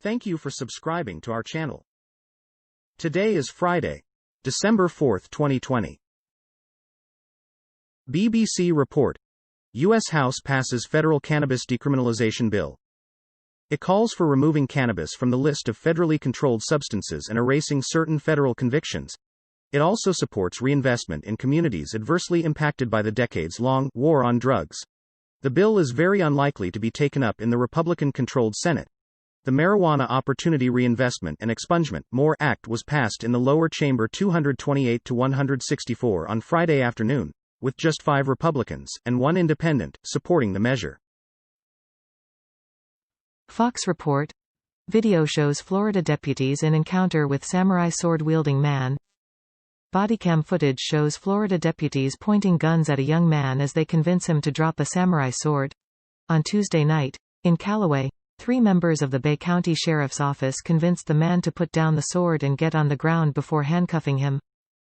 Thank you for subscribing to our channel. Today is Friday, December 4, 2020. BBC report. U.S. House passes federal cannabis decriminalization bill. It calls for removing cannabis from the list of federally controlled substances and erasing certain federal convictions. It also supports reinvestment in communities adversely impacted by the decades-long war on drugs. The bill is very unlikely to be taken up in the Republican-controlled Senate. The Marijuana Opportunity Reinvestment and Expungement (MORE) Act was passed in the lower chamber 228 to 164 on Friday afternoon, with just 5 Republicans and 1 independent supporting the measure. Fox report. Video shows Florida deputies in encounter with samurai sword-wielding man. Bodycam footage shows Florida deputies pointing guns at a young man as they convince him to drop a samurai sword. On Tuesday night, in Callaway, 3 members of the Bay County Sheriff's Office convinced the man to put down the sword and get on the ground before handcuffing him.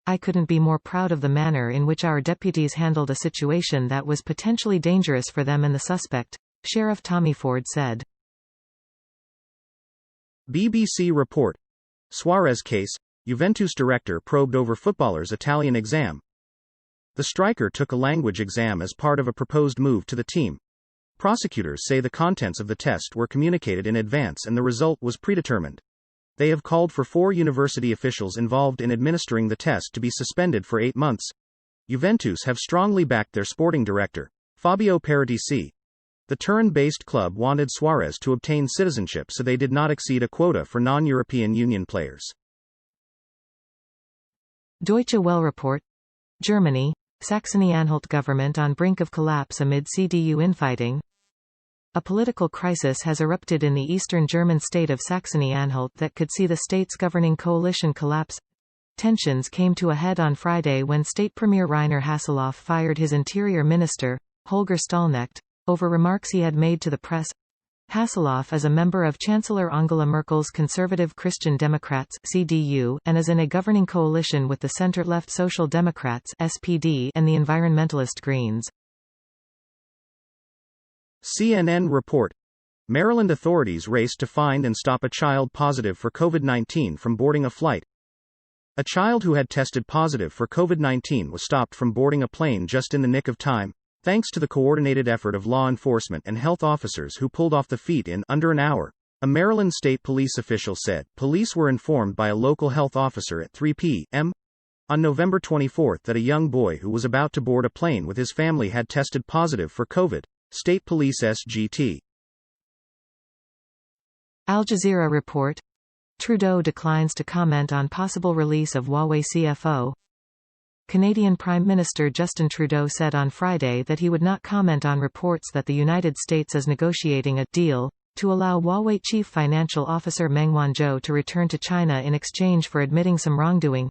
I couldn't be more proud of the manner in which our deputies handled a situation that was potentially dangerous for them and the suspect, Sheriff Tommy Ford said. BBC report. Suarez case. Juventus director probed over footballer's Italian exam. The striker took a language exam as part of a proposed move to the team. Prosecutors say the contents of the test were communicated in advance and the result was predetermined. They have called for 4 university officials involved in administering the test to be suspended for 8 months. Juventus have strongly backed their sporting director, Fabio Paratici. The Turin-based club wanted Suarez to obtain citizenship, so they did not exceed a quota for non-European Union players. Deutsche Welle report. Germany, Saxony-Anhalt government on brink of collapse amid CDU infighting. A political crisis has erupted in the eastern German state of Saxony-Anhalt that could see the state's governing coalition collapse. Tensions came to a head on Friday when State Premier Rainer Haseloff fired his interior minister, Holger Stallknecht, over remarks he had made to the press. Haseloff is a member of Chancellor Angela Merkel's Conservative Christian Democrats (CDU) and is in a governing coalition with the center-left Social Democrats (SPD) and the environmentalist Greens. CNN report. Maryland authorities race to find and stop a child positive for COVID-19 from boarding a flight. A child who had tested positive for COVID-19 was stopped from boarding a plane just in the nick of time, thanks to the coordinated effort of law enforcement and health officers who pulled off the feat in under an hour, a Maryland State Police official said. Police were informed by a local health officer at 3 p.m. on November 24 that a young boy who was about to board a plane with his family had tested positive for COVID, State Police SGT. Al Jazeera report. Trudeau declines to comment on possible release of Huawei CFO. Canadian Prime Minister Justin Trudeau said on Friday that he would not comment on reports that the United States is negotiating a deal to allow Huawei Chief Financial Officer Meng Wanzhou to return to China in exchange for admitting some wrongdoing.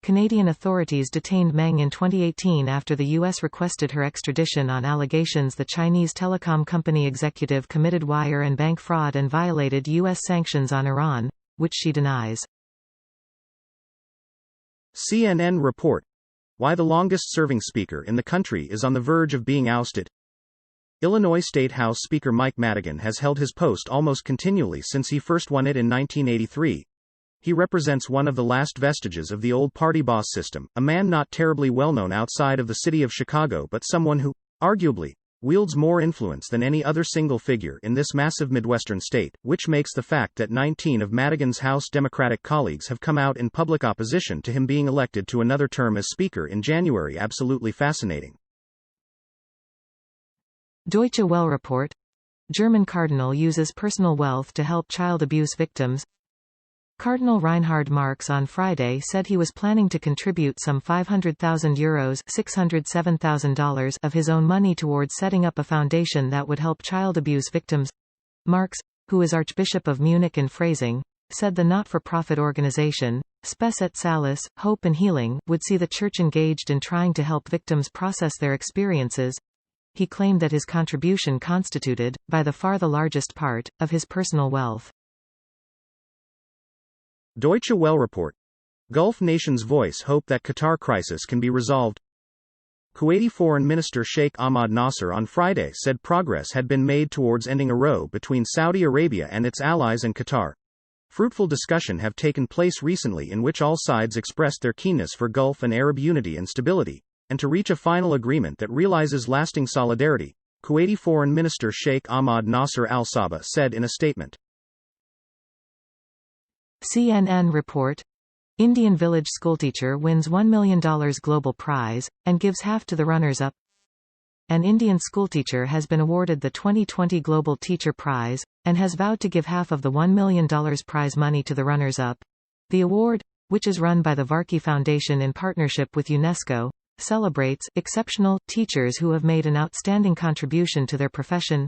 Canadian authorities detained Meng in 2018 after the U.S. requested her extradition on allegations the Chinese telecom company executive committed wire and bank fraud and violated U.S. sanctions on Iran, which she denies. CNN report. Why the longest-serving speaker in the country is on the verge of being ousted. Illinois State House Speaker Mike Madigan has held his post almost continually since he first won it in 1983. He represents one of the last vestiges of the old party boss system, a man not terribly well known outside of the city of Chicago but someone who, arguably, wields more influence than any other single figure in this massive Midwestern state, which makes the fact that 19 of Madigan's House Democratic colleagues have come out in public opposition to him being elected to another term as Speaker in January absolutely fascinating. Deutsche Welle report. German cardinal uses personal wealth to help child abuse victims. Cardinal Reinhard Marx on Friday said he was planning to contribute some €500,000 $607,000 of his own money towards setting up a foundation that would help child abuse victims. Marx, who is Archbishop of Munich and Freising, said the not-for-profit organization, Spes et Salus, Hope and Healing, would see the Church engaged in trying to help victims process their experiences. He claimed that his contribution constituted, by the far the largest part, of his personal wealth. Deutsche Welle report. Gulf nations voice hope that Qatar crisis can be resolved. Kuwaiti Foreign Minister Sheikh Ahmad Nasser on Friday said progress had been made towards ending a row between Saudi Arabia and its allies and Qatar, Fruitful discussion have taken place recently in which all sides expressed their keenness for Gulf and Arab unity and stability, and to reach a final agreement that realizes lasting solidarity, Kuwaiti Foreign Minister Sheikh Ahmad Nasser Al Sabah said in a statement. CNN report. Indian village schoolteacher wins $1 million global prize, and gives half to the runners-up. An Indian schoolteacher has been awarded the 2020 Global Teacher Prize, and has vowed to give half of the $1 million prize money to the runners-up. The award, which is run by the Varkey Foundation in partnership with UNESCO, celebrates exceptional teachers who have made an outstanding contribution to their profession.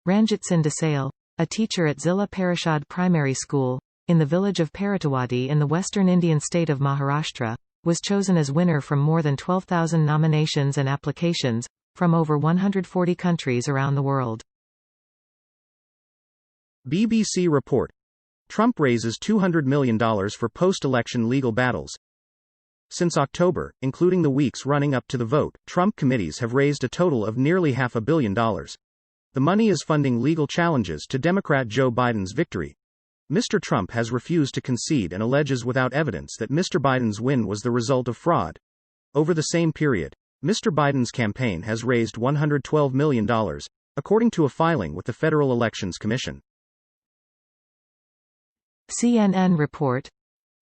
Ranjit Singh Desale, a teacher at Zilla Parishad Primary School, in the village of Paratawadi in the western Indian state of Maharashtra, was chosen as winner from more than 12,000 nominations and applications, from over 140 countries around the world. BBC report. Trump raises $200 million for post-election legal battles. Since October, including the weeks running up to the vote, Trump committees have raised a total of nearly $500 million. The money is funding legal challenges to Democrat Joe Biden's victory. Mr. Trump has refused to concede and alleges without evidence that Mr. Biden's win was the result of fraud. Over the same period, Mr. Biden's campaign has raised $112 million, according to a filing with the Federal Elections Commission. CNN report.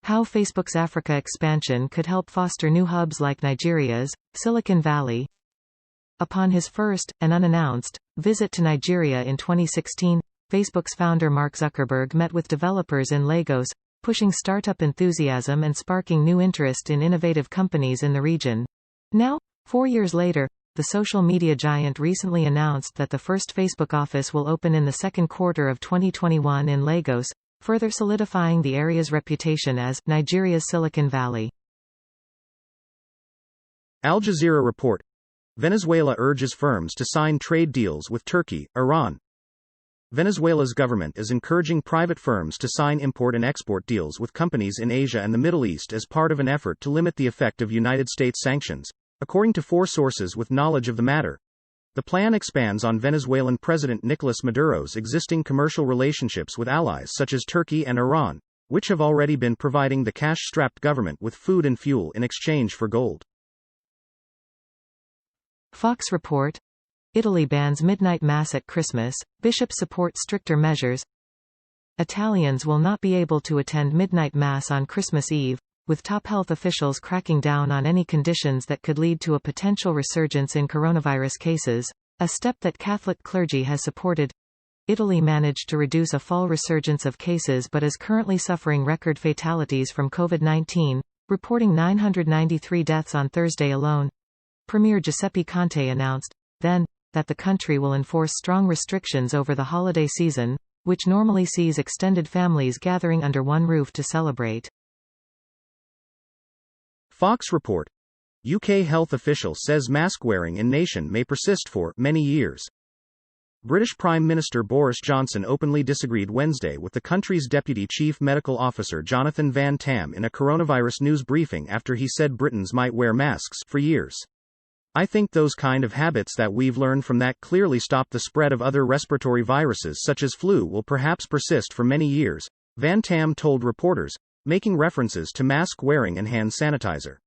How Facebook's Africa expansion could help foster new hubs like Nigeria's Silicon Valley. Upon his first, and unannounced, visit to Nigeria in 2016, Facebook's founder Mark Zuckerberg met with developers in Lagos, pushing startup enthusiasm and sparking new interest in innovative companies in the region. Now, 4 years later, the social media giant recently announced that the first Facebook office will open in the second quarter of 2021 in Lagos, further solidifying the area's reputation as Nigeria's Silicon Valley. Al Jazeera report. Venezuela urges firms to sign trade deals with Turkey, Iran. Venezuela's government is encouraging private firms to sign import and export deals with companies in Asia and the Middle East as part of an effort to limit the effect of United States sanctions, according to 4 sources with knowledge of the matter. The plan expands on Venezuelan President Nicolas Maduro's existing commercial relationships with allies such as Turkey and Iran, which have already been providing the cash-strapped government with food and fuel in exchange for gold. Fox report. Italy bans midnight mass at Christmas, bishops support stricter measures. Italians will not be able to attend midnight mass on Christmas Eve, with top health officials cracking down on any conditions that could lead to a potential resurgence in coronavirus cases, a step that Catholic clergy has supported. Italy managed to reduce a fall resurgence of cases but is currently suffering record fatalities from COVID-19, reporting 993 deaths on Thursday alone. Premier Giuseppe Conte announced, then, that the country will enforce strong restrictions over the holiday season, which normally sees extended families gathering under one roof to celebrate. Fox report. UK health official says mask wearing in nation may persist for many years. British Prime Minister Boris Johnson openly disagreed Wednesday with the country's Deputy Chief Medical Officer Jonathan Van-Tam in a coronavirus news briefing after he said Britons might wear masks for years. I think those kind of habits that we've learned from that clearly stop the spread of other respiratory viruses such as flu will perhaps persist for many years, Van-Tam told reporters, making references to mask wearing and hand sanitizer.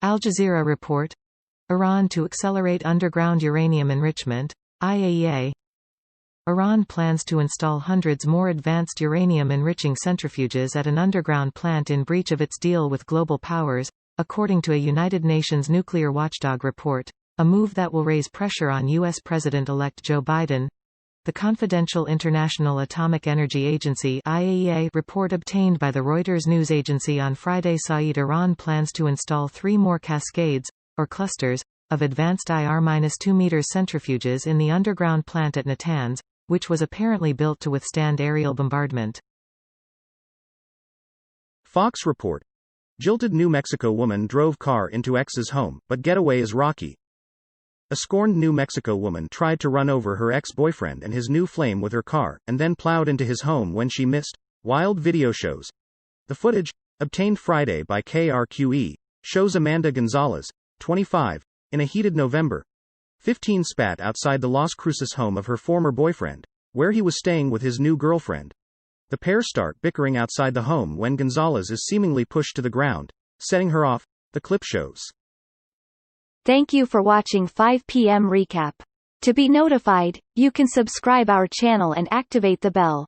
Al Jazeera report. Iran to accelerate underground uranium enrichment, IAEA. Iran plans to install hundreds more advanced uranium-enriching centrifuges at an underground plant in breach of its deal with global powers, according to a United Nations nuclear watchdog report, a move that will raise pressure on U.S. President-elect Joe Biden. The confidential International Atomic Energy Agency (IAEA) report obtained by the Reuters news agency on Friday said Iran plans to install 3 more cascades, or clusters, of advanced IR-2 meters centrifuges in the underground plant at Natanz, which was apparently built to withstand aerial bombardment. Fox report. Jilted New Mexico woman drove car into ex's home, but getaway is rocky. A scorned New Mexico woman tried to run over her ex-boyfriend and his new flame with her car, and then plowed into his home when she missed. Wild video shows. The footage, obtained Friday by KRQE, shows Amanda Gonzalez, 25, in a heated November 15 spat outside the Las Cruces home of her former boyfriend, where he was staying with his new girlfriend. The pair start bickering outside the home when Gonzalez is seemingly pushed to the ground, setting her off, the clip shows. Thank you for watching 5 p.m. recap. To be notified, you can subscribe our channel and activate the bell.